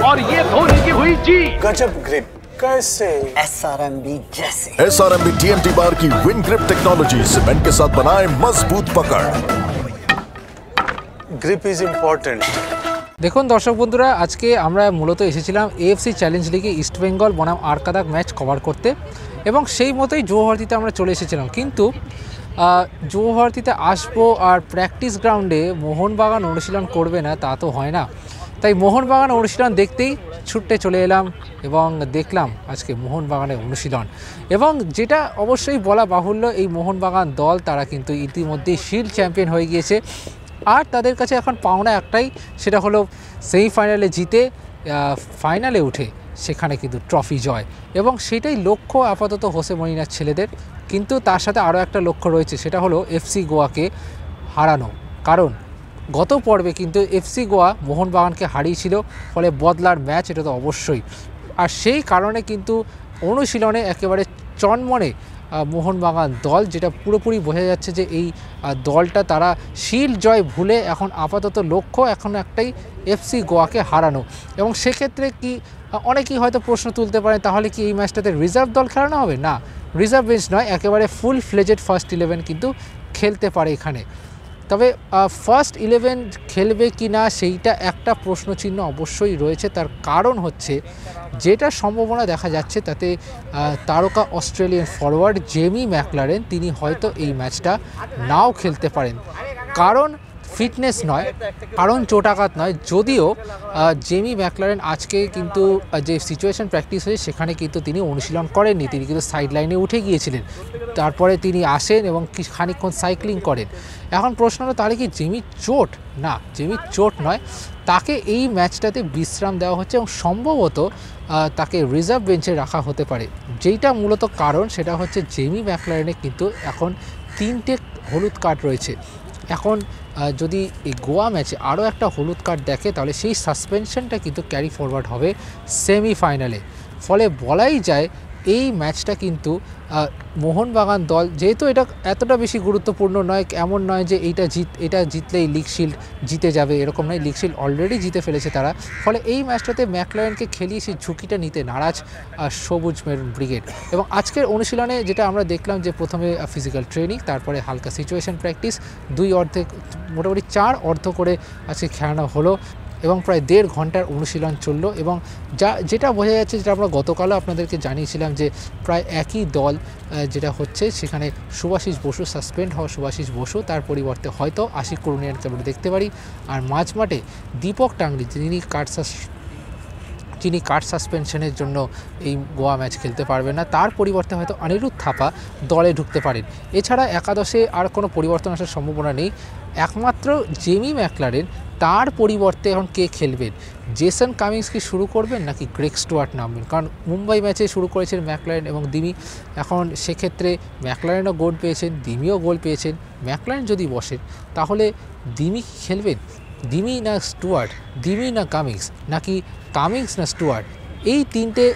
और ये धोनी की हुई जी गजब ग्रिप कैसे SRMB जैसे SRMB TMT बार की विन ग्रिप टेक्नोलॉजी सीमेंट के साथ बनाए मजबूत पकड़। Grip is important. দেখুন দর্শক বন্ধুরা, আজকে আমরা মূলত এসেছিলাম AFC চ্যালেঞ্জ লিগে ইস্ট বেঙ্গল বনাম আরকাদাক ম্যাচ কভার করতে এবং সেই মতোই যুবভারতীতে আমরা চলে এসেছিলাম। কিন্তু যুবভারতীতে আসবো আর প্র্যাকটিস গ্রাউন্ডে মোহনবাগান অনুশীলন করবে না তা তো হয় না, তাই মোহনবাগান অনুশীলন দেখতেই ছুটে চলে এলাম এবং দেখলাম আজকে মোহনবাগানের অনুশীলন। এবং যেটা অবশ্যই বলা বাহুল্য, এই মোহনবাগান দল তারা কিন্তু ইতিমধ্যেই শিল্ড চ্যাম্পিয়ন হয়ে গিয়েছে আর তাদের কাছে এখন পাওনা একটাই, সেটা হলো সেমিফাইনালে জিতে ফাইনালে উঠে সেখানে কিন্তু ট্রফি জয় এবং সেটাই লক্ষ্য আপাতত হোসে মরিনার ছেলেদের। কিন্তু তার সাথে আরও একটা লক্ষ্য রয়েছে, সেটা হলো FC গোয়াকে হারানো। কারণ গত পর্বে কিন্তু FC গোয়া মোহনবাগানকে হারিয়েছিল, ফলে বদলার ম্যাচ এটা তো অবশ্যই। আর সেই কারণে কিন্তু অনুশীলনে একেবারে চনমনে মোহনবাগান দল, যেটা পুরোপুরি বোঝা যাচ্ছে যে এই দলটা তারা শিল্ড জয় ভুলে এখন আপাতত লক্ষ্য এখন একটাই FC গোয়াকে হারানো। এবং সেক্ষেত্রে কি অনেকেই হয়তো প্রশ্ন তুলতে পারে, তাহলে কি এই ম্যাচটাতে রিজার্ভ দল খেলানো হবে? না, রিজার্ভ বেঞ্চ নয়, একেবারে ফুল ফ্লেজেড ফার্স্ট 11 কিন্তু খেলতে পারে এখানে। তবে ফার্স্ট 11 খেলবে কি না সেইটা একটা প্রশ্নচিহ্ন অবশ্যই রয়েছে। তার কারণ হচ্ছে যেটা সম্ভাবনা দেখা যাচ্ছে তাতে তারকা অস্ট্রেলিয়ান ফরওয়ার্ড জেমি ম্যাকলারেন তিনি হয়তো এই ম্যাচটা নাও খেলতে পারেন। কারণ ফিটনেস নয়, কারণ চোটাঘাত নয়। যদিও জেমি ম্যাকলারেন আজকে কিন্তু যে সিচুয়েশন প্র্যাকটিস হয়েছে সেখানে কিন্তু তিনি অনুশীলন করেননি, তিনি কিন্তু সাইড লাইনে উঠে গিয়েছিলেন। তারপরে তিনি আসেন এবং খানিকক্ষণ সাইক্লিং করেন। এখন প্রশ্ন হলো তাহলে কি জেমি চোট? না, জেমি চোট নয়, তাকে এই ম্যাচটাতে বিশ্রাম দেওয়া হচ্ছে এবং সম্ভবত তাকে রিজার্ভ বেঞ্চে রাখা হতে পারে। যেইটা মূলত কারণ সেটা হচ্ছে জেমি ম্যাকলারেনের কিন্তু এখন 3টে হলুদ কার্ড রয়েছে। এখন যদি এই গোয়া ম্যাচে আরও একটা হলুদ কার্ড দেখে তাহলে সেই সাসপেনশনটা কিন্তু ক্যারি ফরওয়ার্ড হবে সেমিফাইনালে। ফলে বলাই যায় এই ম্যাচটা কিন্তু মোহনবাগান দল, যেহেতু এটা এতটা বেশি গুরুত্বপূর্ণ নয়, এমন নয় যে এটা জিতলেই লিগ শিল্ড জিতে যাবে, এরকম নয়। লিগ শিল্ড অলরেডি জিতে ফেলেছে তারা। ফলে এই ম্যাচটাতে ম্যাকলারেনকে খেলিয়ে সেই ঝুঁকিটা নিতে নারাজ সবুজ মেরুন ব্রিগেড। এবং আজকের অনুশীলনে যেটা আমরা দেখলাম যে প্রথমে ফিজিক্যাল ট্রেনিং, তারপরে হালকা সিচুয়েশন প্র্যাকটিস, 2 অর্ধে মোটামুটি 4 অর্ধ করে আজকে খেলানো হলো এবং প্রায় 1.5 ঘন্টার অনুশীলন চললো। এবং যেটা বোঝা যাচ্ছে, যেটা আমরা গতকালও আপনাদেরকে জানিয়েছিলাম যে প্রায় একই দল যেটা হচ্ছে, সেখানে সুভাষিস বসু সাসপেন্ড হওয়া সুভাষিস বসু, তার পরিবর্তে হয়তো আশিক কুরুনিয়ানকে আমরা দেখতে পারি। আর মাঝমাঠে দীপক টাংরি, যিনি কার্ড সাসপেনশনের জন্য এই গোয়া ম্যাচ খেলতে পারবেন না, তার পরিবর্তে হয়তো অনিরুদ্ধ থাপা দলে ঢুকতে পারেন। এছাড়া একাদশে আর কোনো পরিবর্তন আসার সম্ভাবনা নেই। একমাত্র জেমি ম্যাকলারেন, তার পরিবর্তে এখন কে খেলবেন? জেসন কামিংস কি শুরু করবেন নাকি গ্রেগ স্টুয়ার্ট নামবেন? কারণ মুম্বাই ম্যাচে শুরু করেছেন ম্যাকলারেন এবং দিমি, এখন সেক্ষেত্রে ম্যাকলারেনও গোল পেয়েছেন, দিমিও গোল পেয়েছেন। ম্যাকলারেন যদি বসেন তাহলে দিমি কি খেলবেন? দিমি না স্টুয়ার্ট, দিমি না কামিংস, নাকি কামিংস না স্টুয়ার্ট? এই 3টে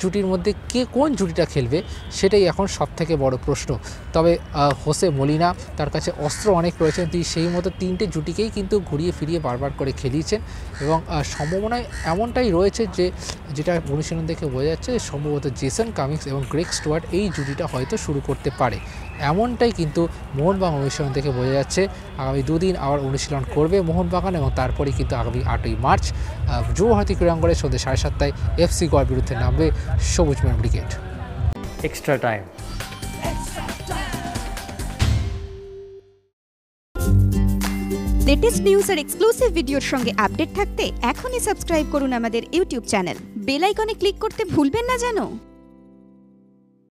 জুটির মধ্যে কে কোন জুটিটা খেলবে সেটাই এখন সবথেকে বড় প্রশ্ন। তবে হোসে মলিনা, তার কাছে অস্ত্র অনেক রয়েছেন, তিনি সেই মতো 3টে জুটিকেই কিন্তু ঘুরিয়ে ফিরিয়ে বারবার করে খেলিয়েছেন এবং সম্ভাবনায় এমনটাই রয়েছে যে যেটা অনুশীলন দেখে বোঝা যাচ্ছে সম্ভবত জেসন কামিংস এবং গ্রেগ স্টুয়ার্ট এই জুটিটা হয়তো শুরু করতে পারে, এমনটাই কিন্তু মোহনবাগান অনুশীলন থেকে বোঝা যাচ্ছে। আগামী 2 দিন আবার অনুশীলন করবে মোহনবাগান এবং তারপরেই কিন্তু আগামী 8ই মার্চ যুবভারতী ক্রীড়াঙ্গনে সন্ধ্যে 7:30টায় FC গোয়ার বিরুদ্ধে নামবে সবুজ মেরুন brigade. Extra time. Latest news আর এক্সক্লুসিভ ভিডিওর সঙ্গে আপডেট থাকতে এখনই সাবস্ক্রাইব করুন আমাদের ইউটিউব চ্যানেল। বেল আইকনে ক্লিক করতে ভুলবেন না যেন।